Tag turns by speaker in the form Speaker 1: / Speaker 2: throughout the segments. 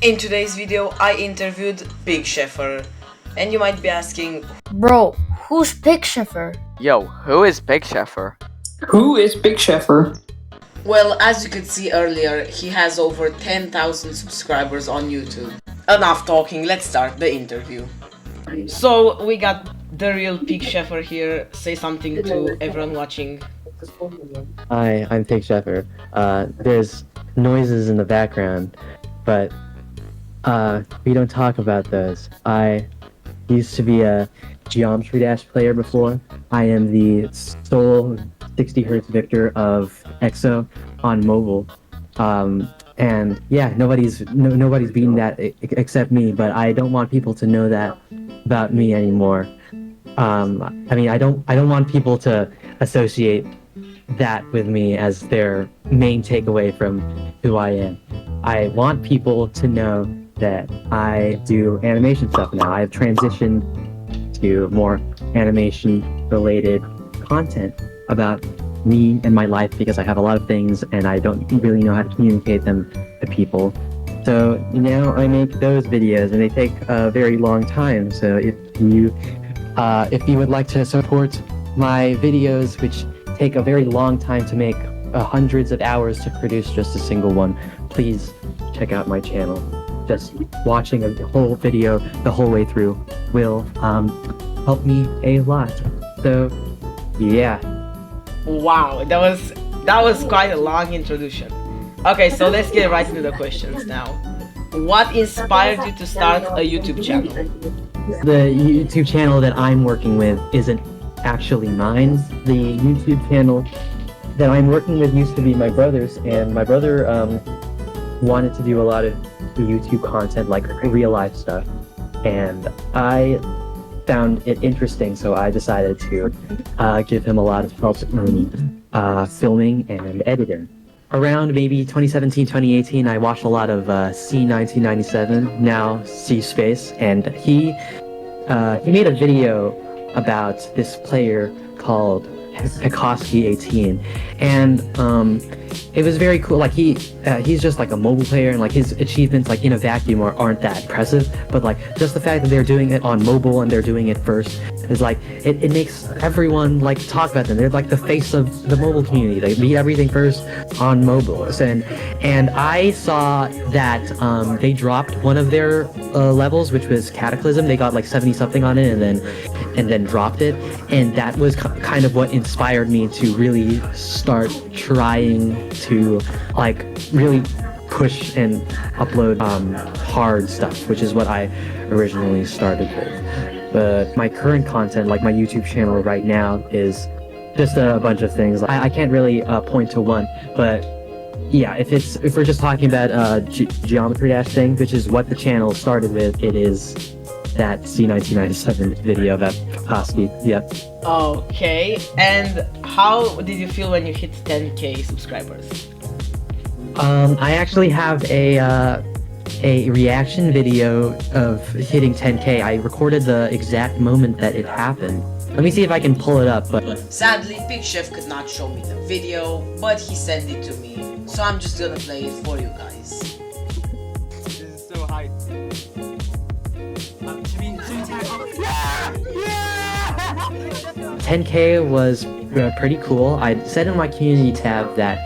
Speaker 1: In today's video, I interviewed Pigchefer, and you might be asking,
Speaker 2: Bro, who's Pigchefer?
Speaker 3: Yo, who is Pigchefer?
Speaker 4: Who is Pigchefer?
Speaker 1: well, as you could see earlier, he has over 10,000 subscribers on YouTube. Enough talking, let's start the interview. So, we got the real Pigchefer here. Say something to everyone watching.
Speaker 5: Hi, I'm Pigchefer. There's noises in the background, but we don't talk about those. I used to be a Geometry Dash player before. I am the sole 60 Hz victor of EXO on mobile. And yeah, nobody's beaten that except me, but I don't want people to know that about me anymore. I mean, I don't want people to associate that with me as their main takeaway from who I am. I want people to know that I do animation stuff now. I've transitioned to more animation related content about me and my life because I have a lot of things and I don't really know how to communicate them to people. So now I make those videos and they take a very long time. So if you would like to support my videos, which take a very long time to make, hundreds of hours to produce just a single one, please check out my channel. Just watching a whole video the whole way through will help me a lot. So yeah.
Speaker 1: Wow, that was quite a long introduction. Okay, so let's get right into the questions now. What inspired you to start a YouTube channel?
Speaker 5: The YouTube channel that I'm working with isn't actually mine. The YouTube channel that I'm working with used to be my brother's, and my brother wanted to do a lot of YouTube content, like real life stuff, and I found it interesting, so I decided to give him a lot of help in filming and editing. Around maybe 2017, 2018, I watched a lot of C1997, now C-Space, and he made a video about this player called Pigchefer 18, and it was very cool. Like he's just like a mobile player, and like his achievements like in a vacuum aren't that impressive, but like just the fact that they're doing it on mobile and they're doing it first is like it makes everyone like talk about them. They're like the face of the mobile community. They beat everything first on mobile, and I saw that they dropped one of their levels, which was Cataclysm. They got like 70 something on it, and then dropped it, and that was kind of what inspired me to really start trying to like really push and upload hard stuff, which is what I originally started with. But my current content, like my YouTube channel right now, is just a bunch of things. I can't really point to one, but yeah, if we're just talking about Geometry Dash thing, which is what the channel started with, it is that C1997 video that Pigchefer. Yep.
Speaker 1: Okay, and how did you feel when you hit 10k subscribers?
Speaker 5: I actually have a reaction video of hitting 10k. I recorded the exact moment that it happened. Let me see if I can pull it up, but
Speaker 1: Sadly, Pigchefer could not show me the video, but he sent it to me, so I'm just gonna play it for you guys.
Speaker 3: This is so hype.
Speaker 5: 10k was pretty cool. I said in my community tab that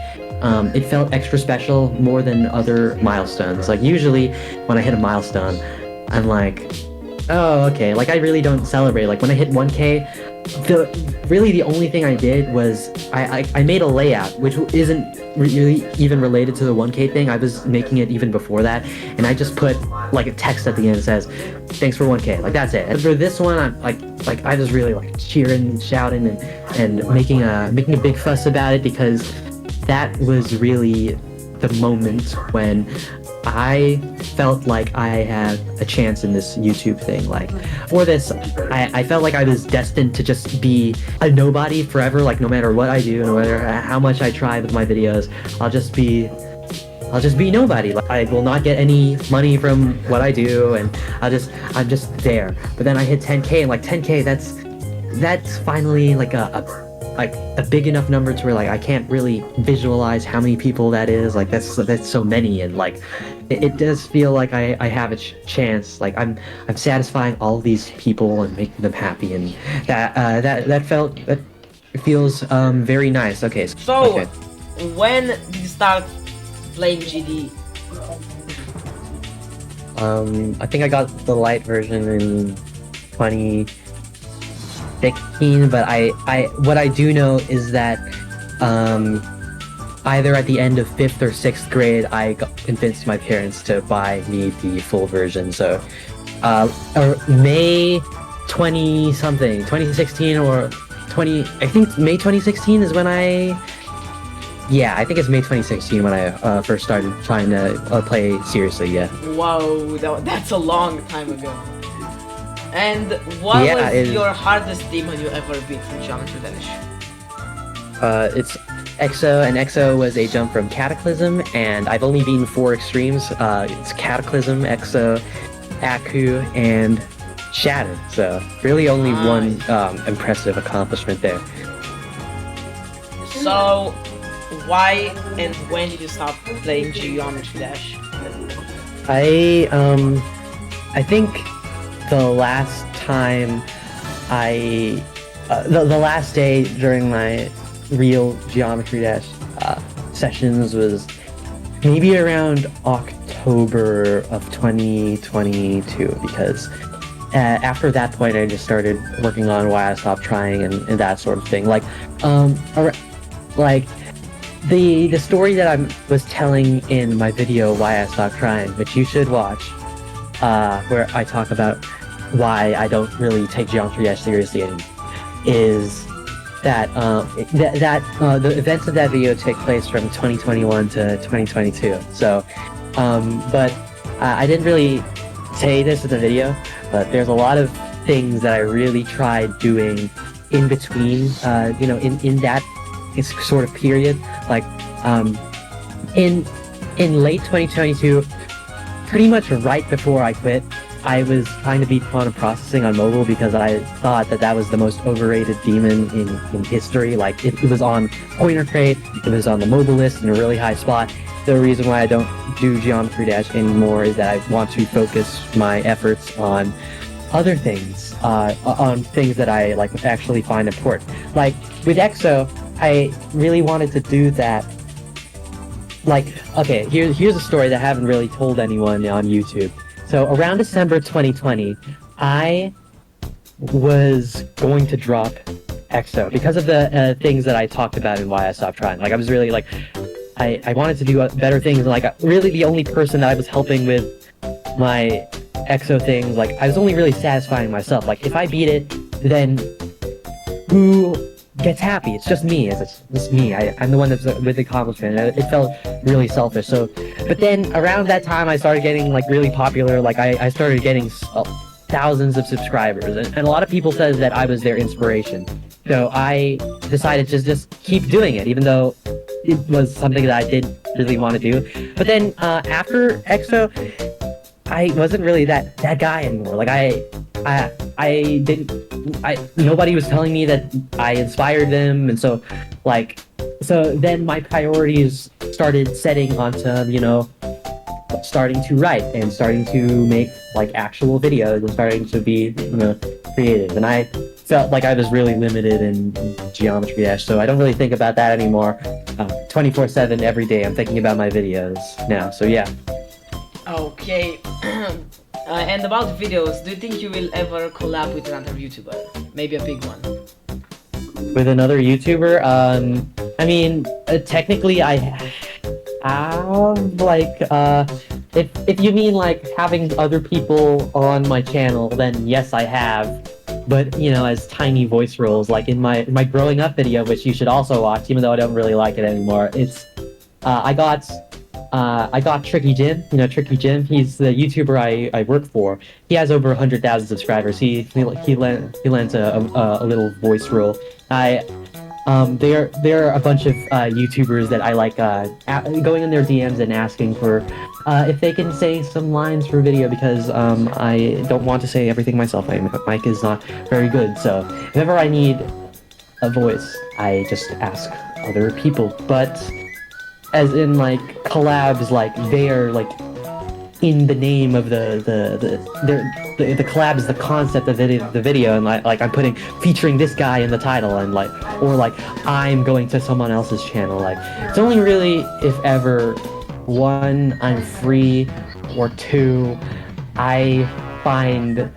Speaker 5: it felt extra special more than other milestones. Like usually when I hit a milestone, I'm like, oh, okay. Like I really don't celebrate. Like when I hit 1k, the only thing I did was I made a layout, which isn't really even related to the 1k thing. I was making it even before that, and I just put like a text at the end that says, thanks for 1k. Like that's it. And for this one, I'm like I was really like cheering and shouting and making a big fuss about it, because that was really the moment when I felt like I had a chance in this YouTube thing. Like for this, I felt like I was destined to just be a nobody forever. Like no matter what I do, no matter how much I try with my videos, I'll just be nobody. Like I will not get any money from what I do, and I'm just there. But then I hit 10k, and like 10k, that's finally like a big enough number to where like I can't really visualize how many people that is. Like that's so many, and like it does feel like I have a chance. Like I'm satisfying all these people and making them happy, and that feels very nice. Okay,
Speaker 1: So,
Speaker 5: okay.
Speaker 1: when did you start playing GD?
Speaker 5: I think I got the light version in 2016, but what I do know is that either at the end of 5th or 6th grade, I convinced my parents to buy me the full version. So, or May 20 something, 2016 or 20, I think May 2016 is when yeah, I think it's May 2016 when I first started trying to play seriously, yeah.
Speaker 1: Whoa, that's a long time ago. And what
Speaker 5: Yeah,
Speaker 1: was your hardest demon you ever beat in Geometry Dash?
Speaker 5: It's EXO, and EXO was a jump from Cataclysm, and I've only beaten 4 extremes. It's Cataclysm, EXO, Aku, and Shatter. So really only one impressive accomplishment there.
Speaker 1: So, why and when did you stop playing Geometry Dash?
Speaker 5: I think the last time the last day during my real Geometry Dash sessions was maybe around October of 2022, because after that point I just started working on why I stopped trying and that sort of thing. Like the story that I was telling in my video Why I Stopped Trying, which you should watch, where I talk about why I don't really take Geometry Dash seriously anymore, is that the events of that video take place from 2021 to 2022. So, but I didn't really say this in the video, but there's a lot of things that I really tried doing in between, in that sort of period. Like, in late 2022, pretty much right before I quit, I was trying to beat quantum processing on mobile because I thought that was the most overrated demon in history. Like, it was on Pointer Crate, it was on the mobile list in a really high spot. The reason why I don't do Geometry Dash anymore is that I want to focus my efforts on other things, on things that I actually find important. Like with EXO, I really wanted to do that. Like, okay, here's a story that I haven't really told anyone on YouTube. So around December 2020, I was going to drop EXO because of the things that I talked about and why I stopped trying. Like, I was really I wanted to do better things, and really the only person that I was helping with my EXO things, I was only really satisfying myself. Like, if I beat it, then who gets happy? It's just me. It's just me. I'm the one that's with the accomplishment. And it felt really selfish. So, but then around that time, I started getting really popular. I started getting thousands of subscribers, and a lot of people said that I was their inspiration. So I decided to just keep doing it, even though it was something that I didn't really want to do. But then after EXO, I wasn't really that guy anymore. Nobody was telling me that I inspired them, and so then my priorities started setting onto, starting to write and starting to make actual videos and starting to be, creative. And I felt like I was really limited in Geometry Dash, so I don't really think about that anymore. 24/7 every day I'm thinking about my videos now, so yeah.
Speaker 1: Okay. And about videos, do you think you will ever collab with another YouTuber? Maybe a big one.
Speaker 5: With another YouTuber? I mean, technically I have, if you mean having other people on my channel, then yes, I have. But, as tiny voice roles, in my growing up video, which you should also watch, even though I don't really like it anymore, it's, I got Tricky Jim. Tricky Jim, he's the YouTuber I work for. He has over 100,000 subscribers. He lends a little voice role. There are a bunch of YouTubers that I like going in their DMs and asking for if they can say some lines for video, because I don't want to say everything myself. My mic is not very good, so if ever I need a voice, I just ask other people. But as in collabs, in the name of the collab is the concept of the video, and like I'm putting featuring this guy in the title, and like, or like I'm going to someone else's channel. Like, it's only really if ever, one, I'm free, or two, I find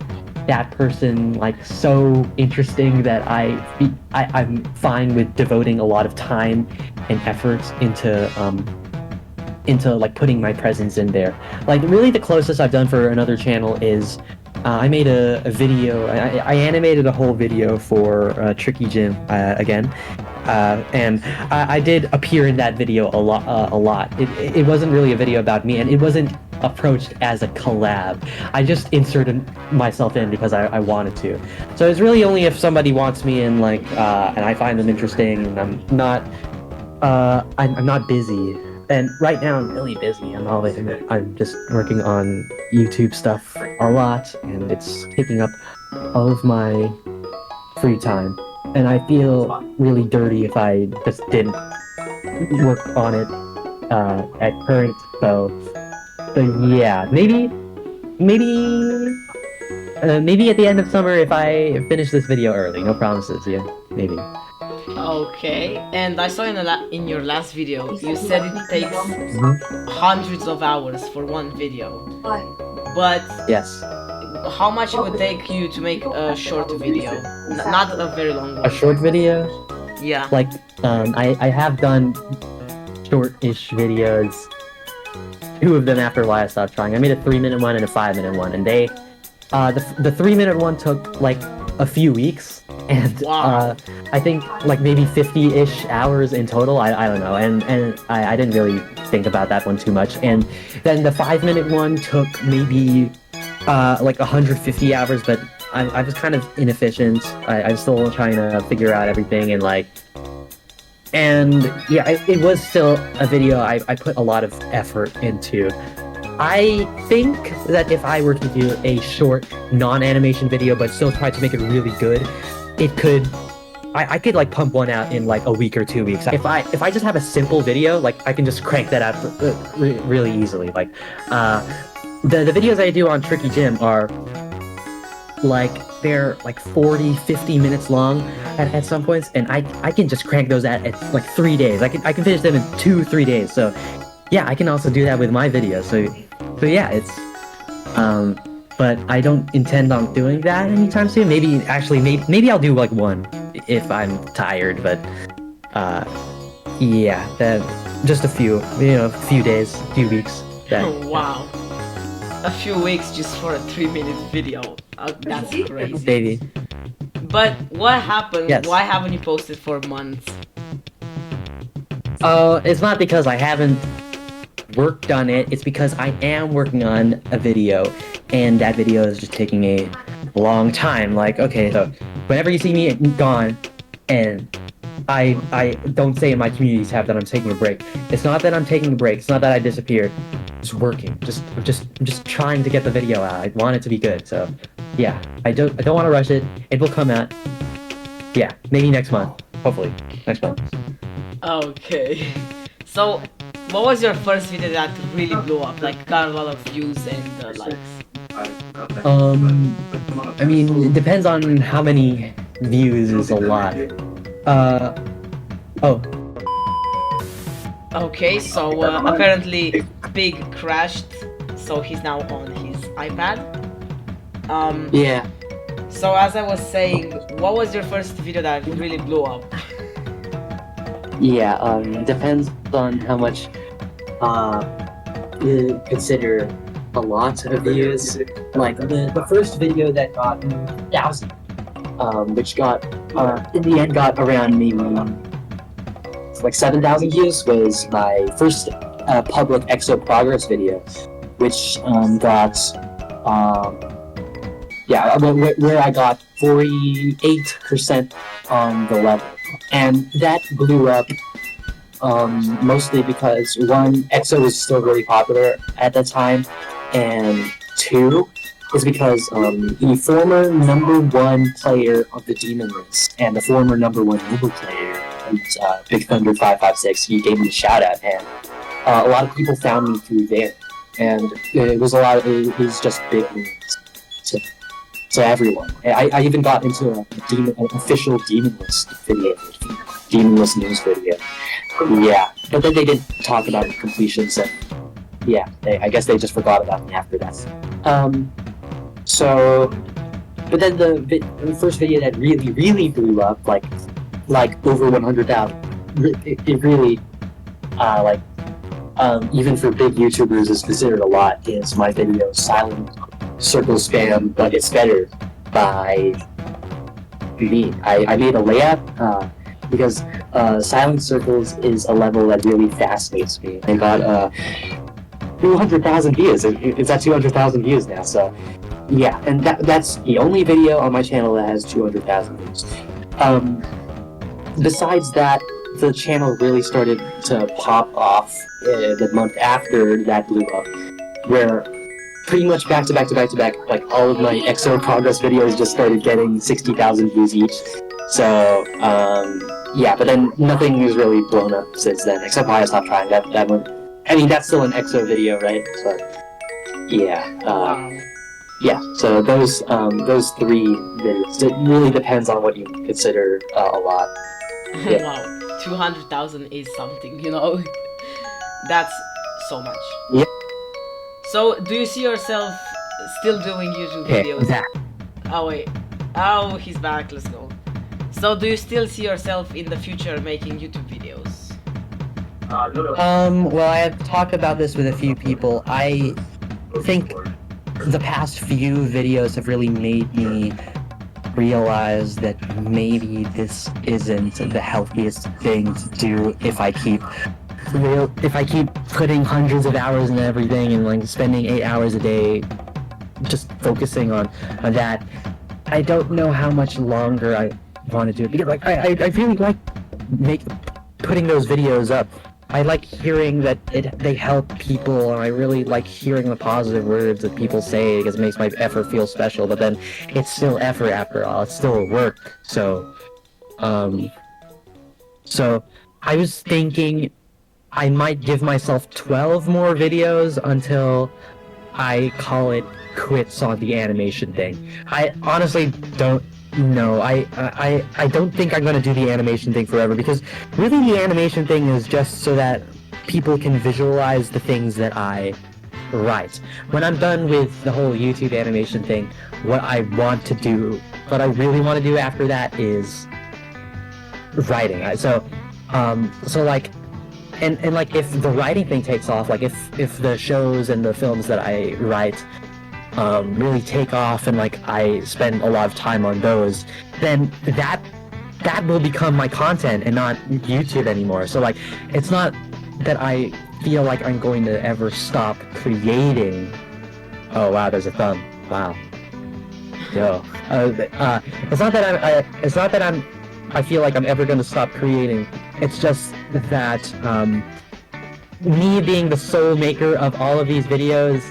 Speaker 5: that person like so interesting that I'm fine with devoting a lot of time and effort into like putting my presence in there. Like, really the closest I've done for another channel is I made a video. I animated a whole video for Tricky Jim again, and I did appear in that video a lot. It wasn't really a video about me, and it wasn't approached as a collab. I just inserted myself in because I wanted to. So it's really only if somebody wants me in, like, and I find them interesting, and I'm not busy. And right now I'm really busy. I'm just working on YouTube stuff a lot, and it's taking up all of my free time. And I feel really dirty if I just didn't work on it at current. So yeah, maybe at the end of summer if I finish this video early. No promises. Yeah, maybe.
Speaker 1: Okay, and I saw in your last video, you said it takes hundreds of hours for one video. But
Speaker 5: yes,
Speaker 1: how much it would take you to make a short video? Not a very long one.
Speaker 5: A short video?
Speaker 1: Yeah.
Speaker 5: Like, I have done short-ish videos. 2 of them after a while I stopped trying. I made a 3-minute one and a 5-minute one, and they, the 3-minute one took like a few weeks. And
Speaker 1: wow.
Speaker 5: I think like maybe 50-ish hours in total. I don't know, and I didn't really think about that one too much. And then the 5-minute one took maybe like 150 hours, but I was kind of inefficient. I'm still trying to figure out everything, and yeah, it was still a video I put a lot of effort into. I think that if I were to do a short non-animation video but still try to make it really good, I could like pump one out in like a week or 2 weeks. If I just have a simple video, like I can just crank that out really easily. Like the videos I do on Tricky Jim are like, they're like 40-50 minutes long at some points, and I can just crank those out at like 3 days. I can finish them in 2-3 days. So yeah, I can also do that with my videos. So yeah, it's but I don't intend on doing that anytime soon. Maybe I'll do like one if I'm tired, but yeah, just a few days, few weeks.
Speaker 1: Oh, wow. A few weeks just for a 3-minute video. That's crazy.
Speaker 5: Baby.
Speaker 1: But what happened?
Speaker 5: Yes.
Speaker 1: Why haven't you posted for months?
Speaker 5: It's not because I haven't worked on it. It's because I am working on a video, and that video is just taking a long time. Like, okay, so whenever you see me gone, and I don't say in my community tab that I'm taking a break. It's not that I'm taking a break. It's not that I disappeared. It's working. I'm just trying to get the video out. I want it to be good. So yeah, I don't want to rush it. It will come out. Yeah, maybe next month. Hopefully next month.
Speaker 1: Okay. So, what was your first video that really blew up? Like, got a lot of views and likes?
Speaker 5: I mean, it depends on how many views is a lot.
Speaker 1: Okay, so apparently Pig crashed, so he's now on his iPad.
Speaker 5: Yeah.
Speaker 1: So as I was saying, what was your first video that really blew up?
Speaker 5: Yeah, depends on how much you consider a lot of views. Like the first video that got 1,000, which got in the end got around maybe like 7,000 views, was my first public EXO progress video, which got where I got 48% on the level. And that blew up mostly because, one, EXO was still really popular at that time, and two, is because the former #1 player of the Demon List and the former #1 Uber player, Big Thunder 556, he gave me a shout out, and a lot of people found me through there. and it was it was just big news to everyone. I even got into an official Demon List video, Demon List news video. Yeah, but then they didn't talk about the completion, so yeah, I guess they just forgot about me after that. But then the first video that really blew up, like over 100,000, it really, even for big YouTubers is considered a lot, is my video Silent Circle Spam, but it's better by me. I made a layup, because Silent Circles is a level that really fascinates me. I got 200,000 views. It's at 200,000 views now, so yeah, and that's the only video on my channel that has 200,000 views. Besides that, the channel really started to pop off the month after that blew up, where pretty much back to back, like all of my EXO progress videos just started getting 60,000 views each. So yeah, but then nothing has really blown up since then, except why I stopped trying that one. I mean, that's still an EXO video, right? So yeah, yeah. So those three videos. It really depends on what you consider a lot. Yeah.
Speaker 1: Wow, 200,000 is something, you know. That's so much.
Speaker 5: Yeah.
Speaker 1: So, do you see yourself still doing YouTube videos? Oh wait. Oh, he's back. Let's go. So, do you still see yourself in the future making YouTube videos?
Speaker 5: Well, I have talked about this with a few people. I think the past few videos have really made me realize that maybe this isn't the healthiest thing to do if I keep putting hundreds of hours into everything and like spending 8 hours a day just focusing on that. I don't know how much longer I want to do it, because like I really like putting those videos up. I like hearing that they help people, and I really like hearing the positive words that people say, because it makes my effort feel special. But then it's still effort after all. It's still work. So I was thinking I might give myself 12 more videos until I call it quits on the animation thing. I honestly don't know. I don't think I'm going to do the animation thing forever, because really the animation thing is just so that people can visualize the things that I write. When I'm done with the whole YouTube animation thing, what I really want to do after that is writing. So like, and like if the writing thing takes off, like if the shows and the films that I write really take off and like I spend a lot of time on those, then that will become my content and not YouTube anymore. So like, it's not that I feel like I'm going to ever stop creating. Oh wow, there's a thumb. Wow. Yo. It's not that I feel like I'm ever going to stop creating. It's just that me being the sole maker of all of these videos,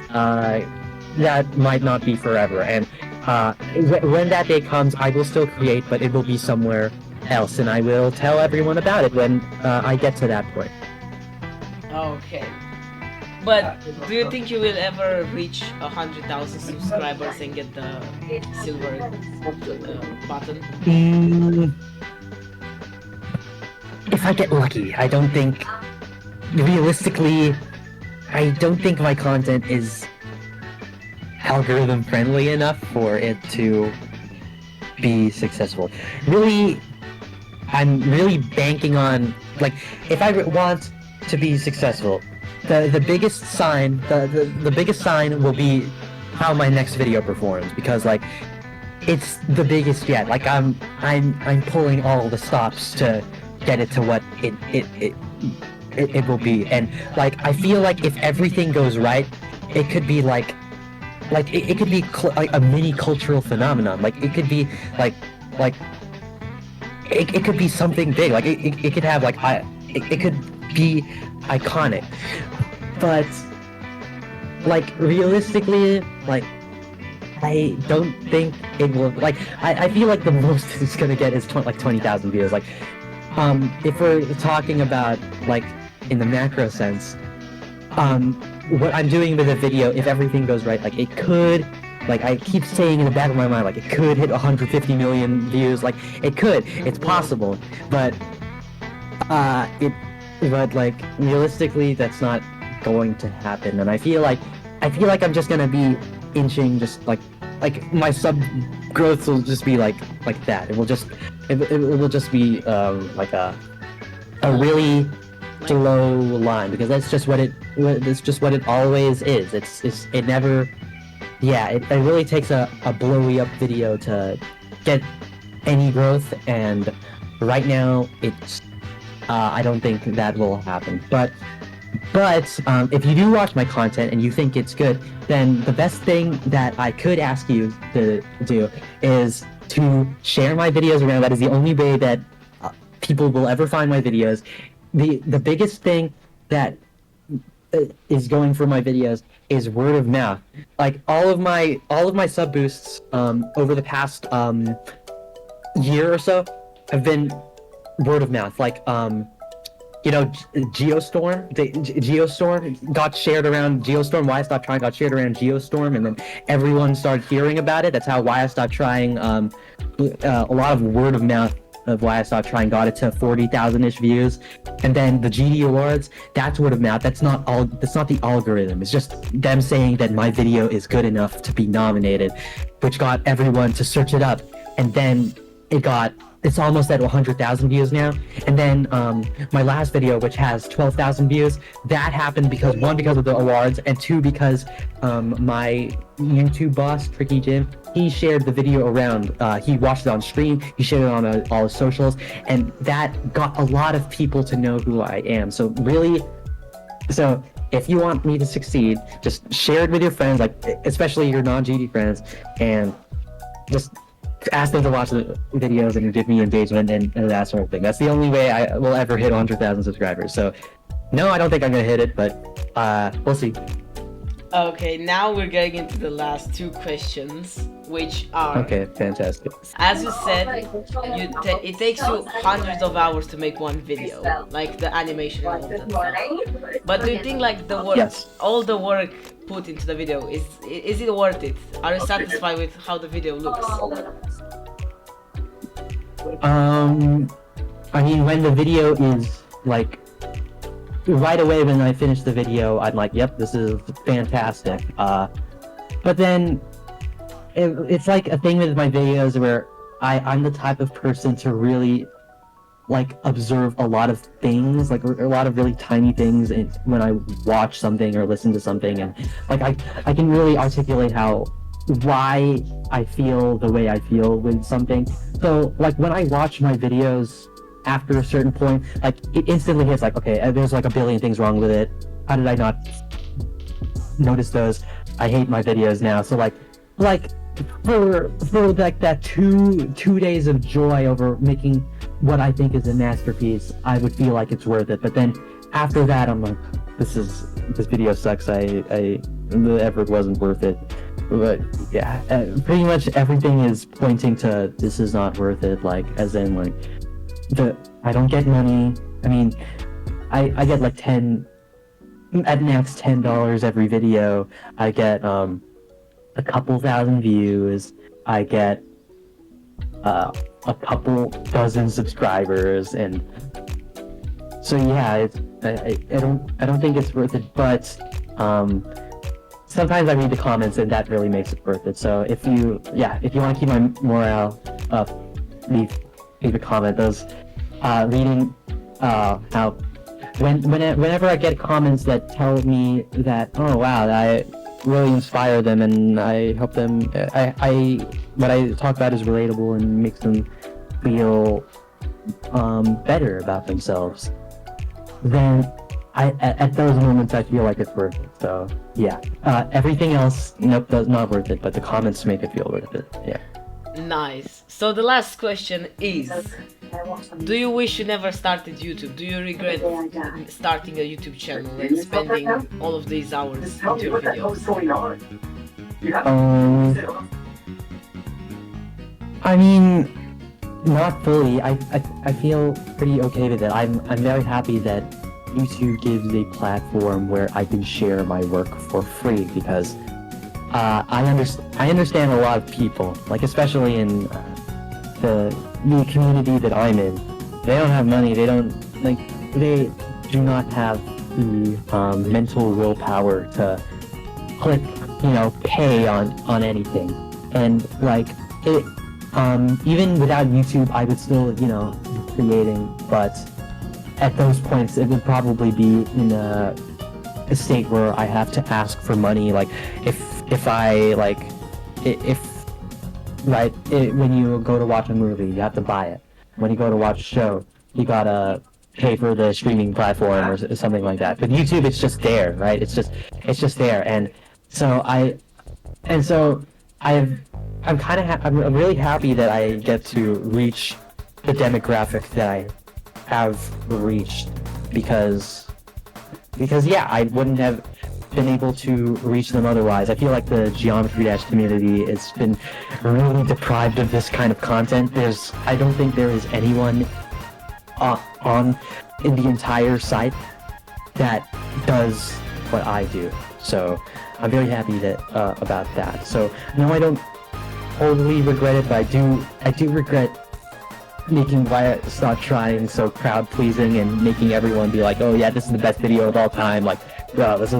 Speaker 5: that might not be forever. And when that day comes, I will still create, but it will be somewhere else, and I will tell everyone about it when I get to that point.
Speaker 1: Okay. But do you think you will ever reach 100,000 subscribers and get the silver button?
Speaker 5: If I get lucky. I don't think, realistically, I don't think my content is algorithm friendly enough for it to be successful. Really, I'm really banking on, like, if I want to be successful, the biggest sign, the biggest sign will be how my next video performs, because like it's the biggest yet. Like I'm pulling all the stops to get it to what it will be, and like I feel like if everything goes right, it could be like it could be like a mini cultural phenomenon. Like it could be like it could be something big. Like it could have like it could be iconic. But like realistically, like I don't think it will. Like I feel like the most it's gonna get is 20,000 views. Like if we're talking about like in the macro sense, what I'm doing with the video, if everything goes right, like it could, like I keep saying in the back of my mind, like it could hit 150 million views, like it could, it's possible, but but like realistically, that's not going to happen, and I feel like I'm just gonna be inching, just like my sub growth will just be like that. It will just be like a really slow line, because that's just what it always is. It never, yeah, it really takes a blowy up video to get any growth, and right now it's I don't think that will happen. But if you do watch my content and you think it's good, then the best thing that I could ask you to do is to share my videos around. That is the only way that people will ever find my videos. The biggest thing that is going for my videos is word of mouth. Like all of my sub boosts over the past year or so have been word of mouth. Like Geostorm got shared around. Geostorm, Why I Stopped Trying got shared around Geostorm, and then everyone started hearing about it. That's how Why I Stopped Trying, a lot of word of mouth of Why I Stopped Trying got it to 40,000-ish views. And then the GD Awards, that's word of mouth. That's not the algorithm. It's just them saying that my video is good enough to be nominated, which got everyone to search it up. And then it's almost at 100,000 views now. And then my last video, which has 12,000 views, that happened because of the awards, and two, because my YouTube boss, Tricky Jim, he shared the video around. He watched it on stream, he shared it on all his socials, and that got a lot of people to know who I am. So if you want me to succeed, just share it with your friends, like especially your non-GD friends, and just ask them to watch the videos and give me engagement and that sort of thing. That's the only way I will ever hit 100,000 subscribers. So, no, I don't think I'm gonna hit it, but we'll see.
Speaker 1: Okay, now we're getting into the last two questions, which are...
Speaker 5: Okay, fantastic.
Speaker 1: As you said, it takes you hundreds of hours to make one video, like the animation and all that stuff. But do you think like the work,
Speaker 5: Yes.
Speaker 1: all the work put into the video, is it worth it? Are you satisfied with how the video looks?
Speaker 5: I mean, when the video is like right away when I finish the video, I'm like, yep, this is fantastic. But then it's like a thing with my videos where I'm the type of person to really like observe a lot of things, like a lot of really tiny things, and when I watch something or listen to something, and like I can really articulate why I feel the way I feel with something. So like when I watch my videos after a certain point, like it instantly hits like, okay, there's like a billion things wrong with it. How did I not notice those? I hate my videos now. So like for like that two days of joy over making what I think is a masterpiece, I would feel like it's worth it. But then after that, I'm like, this video sucks. The effort wasn't worth it. But yeah, pretty much everything is pointing to this is not worth it. Like, as in like, I don't get money. I mean, I get like at max $10 every video. I get a couple thousand views. I get a couple dozen subscribers, and so yeah, I don't think it's worth it. But sometimes I read the comments, and that really makes it worth it. So if you want to keep my morale up, leave a comment. Those reading how whenever I get comments that tell me that, oh wow, I really inspire them, and I help them, what I talk about is relatable and makes them feel better about themselves, then at those moments I feel like it's worth it. So yeah, everything else, nope, that's not worth it, but the comments make it feel worth it. Yeah.
Speaker 1: Nice. So the last question is, do you wish you never started YouTube? Do you regret starting a YouTube channel and spending all of these hours into your videos?
Speaker 5: I mean, not fully. I feel pretty okay with it. I'm very happy that YouTube gives a platform where I can share my work for free because I understand a lot of people, like especially in the community that I'm in. They don't have money. They do not have the mental willpower to click, pay on anything. And like it, even without YouTube, I would still, be creating. But at those points, it would probably be in a state where I have to ask for money. Like when you go to watch a movie, you have to buy it. When you go to watch a show, you gotta pay for the streaming platform or something like that. But YouTube, it's just there, right? It's just there, and so I'm really happy that I get to reach the demographic that I have reached because yeah, I wouldn't have been able to reach them otherwise. I feel like the Geometry Dash community has been really deprived of this kind of content. I don't think there is anyone in the entire site that does what I do. So I'm very happy about that. So no, I don't totally regret it, but I do regret making why I stopped trying so crowd pleasing and making everyone be like, oh yeah, this is the best video of all time. Like, bro, this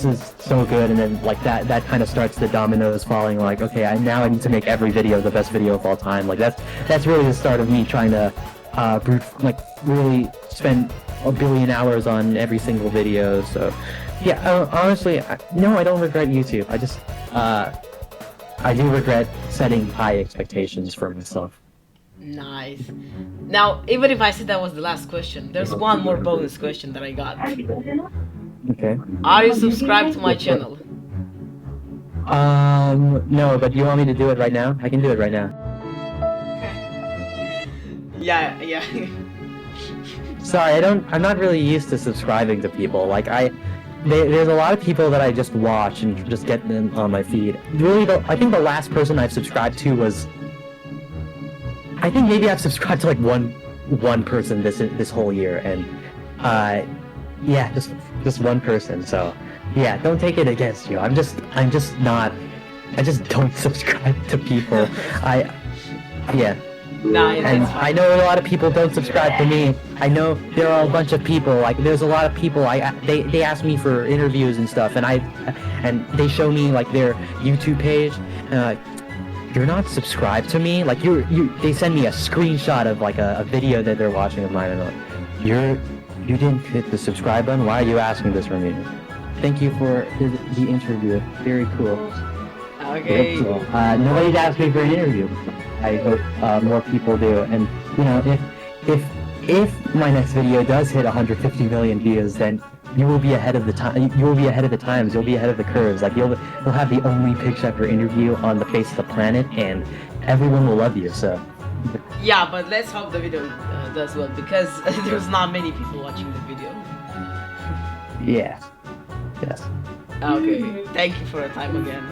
Speaker 5: is so good, and then like that kind of starts the dominoes falling. Like, okay, I need to make every video the best video of all time. Like that's really the start of me trying to really spend a billion hours on every single video. So yeah, honestly, no, I don't regret YouTube. I do regret setting high expectations for myself.
Speaker 1: Nice. Now, even if I said that was the last question, there's one more bonus question that I got.
Speaker 5: Okay.
Speaker 1: Are you subscribed to my channel?
Speaker 5: No, but you want me to do it right now? I can do it right now.
Speaker 1: Yeah.
Speaker 5: Sorry, I'm not really used to subscribing to people. Like, there's a lot of people that I just watch and just get them on my feed. Really, I think the last person I've subscribed to was... I think maybe I've subscribed to like one person this whole year, and yeah, just one person. So yeah, don't take it against you. I just don't subscribe to people. Yeah.
Speaker 1: Nice.
Speaker 5: And I know a lot of people don't subscribe to me. I know there are a bunch of people, like there's a lot of people, they ask me for interviews and stuff, and they show me like their YouTube page, and like, you're not subscribed to me? Like they send me a screenshot of like a video that they're watching of mine, and like, you didn't hit the subscribe button? Why are you asking this from me? Thank you for the interview. Very cool.
Speaker 1: Okay.
Speaker 5: Cool. Nobody's asked me for an interview. I hope more people do. And if my next video does hit 150 million views, then you will be ahead of the time. You will be ahead of the times. You'll be ahead of the curves. Like you'll have the only Pigchefer interview on the face of the planet, and everyone will love you. So.
Speaker 1: Yeah, but let's hope the video does well, because there's not many people watching the video.
Speaker 5: Yeah. Yes.
Speaker 1: Okay. Thank you for your time again.